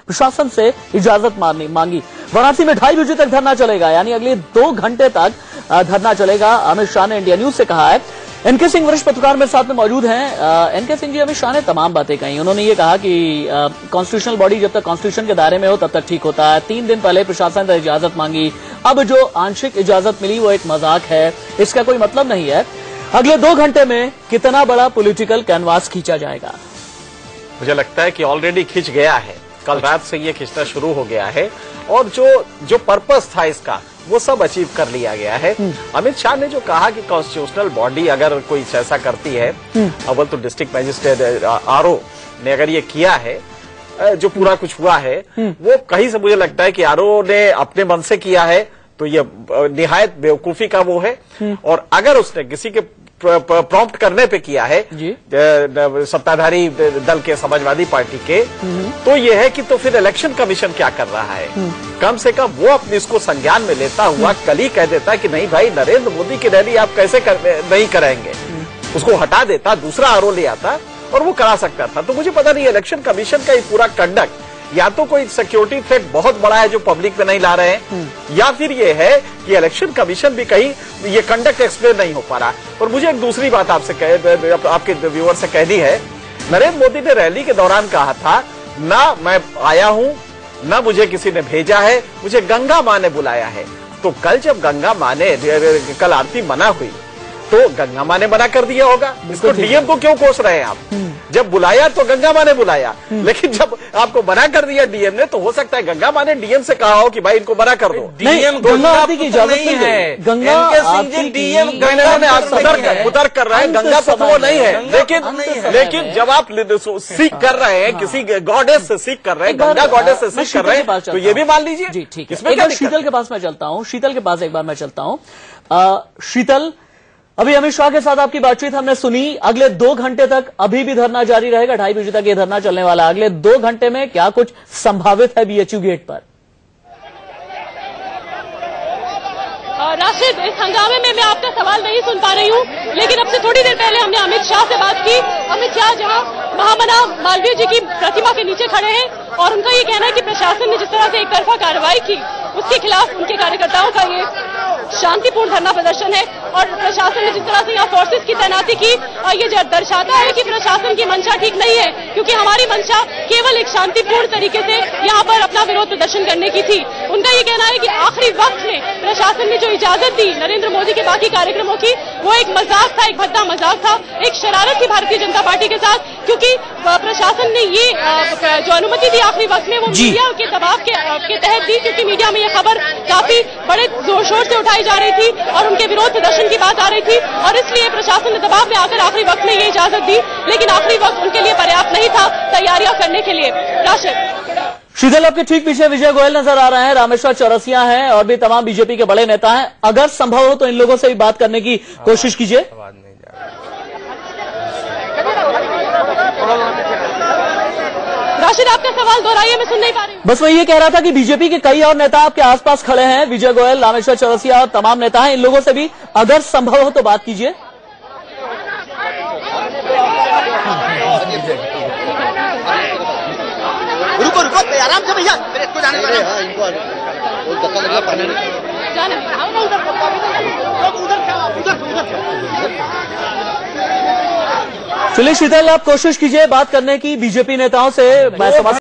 प्रशासन से इजाजत मांगी। वाराणसी में 2:30 बजे तक धरना चलेगा, यानी अगले 2 घंटे तक धरना चलेगा। अमित शाह ने इंडिया न्यूज से कहा है। एनके सिंह वरिष्ठ पत्रकार मेरे साथ में मौजूद हैं। एनके सिंह जी, अमित शाह ने तमाम बातें कही। उन्होंने ये कहा कि कॉन्स्टिट्यूशनल बॉडी जब तक कॉन्स्टिट्यूशन के दायरे में हो तब तक ठीक होता है। 3 दिन पहले प्रशासन ने इजाजत मांगी, अब जो आंशिक इजाजत मिली वो एक मजाक है, इसका कोई मतलब नहीं है। अगले 2 घंटे में कितना बड़ा पॉलिटिकल कैनवास खींचा जाएगा? मुझे लगता है कि ऑलरेडी खिंच गया है, कल रात से ये खिंचना शुरू हो गया है और जो पर्पस था इसका वो सब अचीव कर लिया गया है। अमित शाह ने जो कहा कि कॉन्स्टिट्यूशनल बॉडी अगर कोई ऐसा करती है, अव्वल तो डिस्ट्रिक्ट मजिस्ट्रेट आरओ ने अगर ये किया है, जो पूरा कुछ हुआ है वो कहीं से मुझे लगता है कि आरओ ने अपने मन से किया है, तो ये निहायत बेवकूफी का वो है। और अगर उसने किसी के प्रॉम्प्ट करने पे किया है सत्ताधारी दल के, समाजवादी पार्टी के, तो ये है कि तो फिर इलेक्शन कमीशन क्या कर रहा है? कम से कम वो अपने इसको संज्ञान में लेता हुआ कल ही कह देता कि नहीं भाई, नरेंद्र मोदी की रैली आप कैसे नहीं कराएंगे, उसको हटा देता, दूसरा आरओ ले आता और वो करा सकता था। तो मुझे पता नहीं इलेक्शन कमीशन का ये पूरा कंडक्ट या तो कोई सिक्योरिटी थ्रेट बहुत बड़ा है जो पब्लिक में नहीं ला रहे हैं, या फिर ये है कि इलेक्शन कमीशन भी कहीं ये कंडक्ट एक्सप्लेन नहीं हो पा रहा। और मुझे एक दूसरी बात आपके व्यूअर से कहनी है। नरेंद्र मोदी ने रैली के दौरान कहा था, ना मैं आया हूं, ना मुझे किसी ने भेजा है, मुझे गंगा मां ने बुलाया है। तो कल जब गंगा मां ने कल आरती मना हुई तो गंगा मां ने मना कर दिया होगा, इसको डीएम को क्यों कोस रहे हैं आप? जब बुलाया तो गंगा मां ने बुलाया, लेकिन जब आपको मना कर दिया डीएम ने, तो हो सकता है गंगा मां ने डीएम से कहा हो कि भाई इनको मना कर दो। डीएम गंगा आरती की इजाजत नहीं है, गंगा आरती डीएम कुतर्क कर रहे हैं, गंगा पुत्र वो नहीं है। लेकिन जब आप सीख कर रहे हैं, किसी गॉडेस से सीख कर रहे हैं, गंगा गॉडेस से सीख कर रहे हैं, तो ये भी मान लीजिए। जी ठीक है, एक बार शीतल के पास मैं चलता हूँ। शीतल के पास एक बार मैं चलता हूँ। शीतल, अभी अमित शाह के साथ आपकी बातचीत हमने सुनी। अगले 2 घंटे तक अभी भी धरना जारी रहेगा, 2:30 बजे तक ये धरना चलने वाला है। अगले 2 घंटे में क्या कुछ संभावित है बीएचयू गेट पर? राशिद, इस हंगामे में मैं आपका सवाल नहीं सुन पा रही हूँ, लेकिन अब से थोड़ी देर पहले हमने अमित शाह से बात की। अमित शाह जहाँ महामना मालवीय जी की प्रतिमा के नीचे खड़े हैं और उनका ये कहना है कि प्रशासन ने जिस तरह से एक तरफा कार्रवाई की, उसके खिलाफ उनके कार्यकर्ताओं का ये शांतिपूर्ण धरना प्रदर्शन है। और प्रशासन ने जिस तरह से यहाँ फोर्सेस की तैनाती की, ये दर्शाता है कि प्रशासन की मंशा ठीक नहीं है, क्योंकि हमारी मंशा केवल एक शांतिपूर्ण तरीके से यहाँ पर अपना विरोध प्रदर्शन करने की थी। उनका ये कहना है कि आखिरी वक्त में प्रशासन ने जो इजाजत दी नरेंद्र मोदी के बाकी कार्यक्रमों की, वो एक मजाक था, एक भद्दा मजाक था, एक शरारत थी भारतीय जनता पार्टी के साथ, क्योंकि प्रशासन ने ये जो अनुमति दी आखिरी वक्त में, वो मीडिया के दबाव के तहत दी, क्योंकि मीडिया में ये खबर काफी बड़े जोर शोर से उठाई जा रही थी और उनके विरोध प्रदर्शन की बात आ रही थी, और इसलिए प्रशासन ने दबाव में आकर आखिरी वक्त में ये इजाजत दी। लेकिन आखिरी वक्त उनके लिए पर्याप्त नहीं था तैयारियां करने के लिए। राशिद, शीतल, आपके ठीक पीछे विजय गोयल नजर आ रहे हैं, रामेश्वर चौरसिया हैं और भी तमाम बीजेपी के बड़े नेता हैं। अगर संभव हो तो इन लोगों से भी बात करने की कोशिश कीजिए। राशिद, आपका सवाल दोहराइए, मैं सुन नहीं पा रही हूँ। बस मैं ये कह रहा था कि बीजेपी के कई और नेता आपके आसपास खड़े हैं, विजय गोयल, रामेश्वर चौरसिया और तमाम नेता हैं। इन लोगों से भी अगर संभव हो तो बात कीजिए। रुको आराम से भैया, इसको जाने दो। चलिए शीतल, आप कोशिश कीजिए बात करने की बीजेपी नेताओं से। मैं समझ